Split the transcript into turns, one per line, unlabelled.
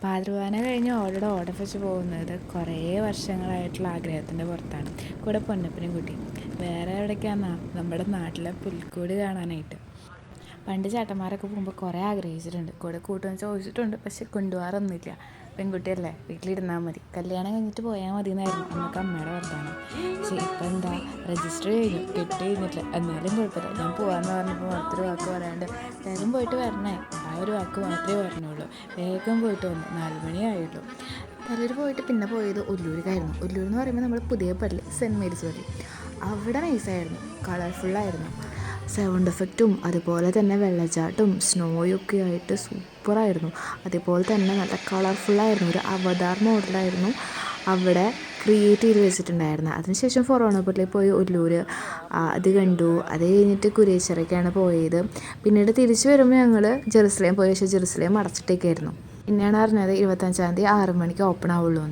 പാതിർവാന കഴിഞ്ഞ് ഓടോടെ ഓടം വെച്ച് പോകുന്നത് കുറേ വർഷങ്ങളായിട്ടുള്ള ആഗ്രഹത്തിൻ്റെ പുറത്താണ്. കൂടെ പൊന്നപ്പനും കുട്ടി. വേറെ എവിടേക്കാന്നാ, നമ്മുടെ നാട്ടിലെ പുൽക്കൂട് കാണാനായിട്ട്. പണ്ട് ചേട്ടന്മാരൊക്കെ പോകുമ്പോൾ കുറേ ആഗ്രഹിച്ചിട്ടുണ്ട്, കൂടെ കൂട്ടുമെന്ന് ചോദിച്ചിട്ടുണ്ട്. പക്ഷെ കൊണ്ടുപോകാറൊന്നുമില്ല. പെൺകുട്ടിയല്ലേ, വീട്ടിലിരുന്നാൽ മതി, കല്യാണം കഴിഞ്ഞിട്ട് പോയാൽ മതി എന്നായിരുന്നു അന്നൊക്കെ അമ്മയുടെ വർദ്ധാനം. പക്ഷേ ഇപ്പം എന്താ, രജിസ്റ്റർ കഴിഞ്ഞു, കെട്ട് കഴിഞ്ഞിട്ടില്ല, എന്നാലും കുഴപ്പമില്ല. ഞാൻ പോകാമെന്ന് പറഞ്ഞപ്പോൾ മറ്റൊരു വാക്ക് പറയാണ്ട് വേഗം പോയിട്ട് വരണേ, ആ ഒരു വാക്ക് മാത്രമേ പറഞ്ഞുള്ളൂ. വേഗം പോയിട്ട് വന്നു. 4 മണിയായുള്ളൂ. പലർ പോയിട്ട് പിന്നെ പോയത് ഒല്ലൂർക്കായിരുന്നു. ഒല്ലൂർ എന്ന് പറയുമ്പോൾ നമ്മൾ പുതിയ പള്ളി, സെൻറ്റ് മേരീസ് പള്ളി. അവിടെ നൈസായിരുന്നു, കളർഫുള്ളായിരുന്നു. സൗണ്ട് എഫക്റ്റും അതുപോലെ തന്നെ വെള്ളച്ചാട്ടവും സ്നോയൊക്കെ ആയിട്ട് സൂപ്പറായിരുന്നു. അതേപോലെ തന്നെ നല്ല കളർഫുള്ളായിരുന്നു. ഒരു അവതാർ മോഡലായിരുന്നു അവിടെ ക്രിയേറ്റ് ചെയ്ത് വെച്ചിട്ടുണ്ടായിരുന്നത്. അതിനുശേഷം ഫൊറോണ പള്ളിയിൽ പോയി ഒല്ലൂർ അത് കണ്ടു. അത് കഴിഞ്ഞിട്ട് കുരിയച്ചിറയ്ക്കാണ് പോയത്. പിന്നീട് തിരിച്ചു വരുമ്പോൾ ഞങ്ങൾ ജെറുസലേം പോയി. പക്ഷേ ജെറുസലേം അടച്ചിട്ടേക്കായിരുന്നു. പിന്നെയാണ് അറിഞ്ഞത് 25-ാം തീയതി 6 മണിക്ക് ഓപ്പൺ ആവുള്ളൂ എന്ന്.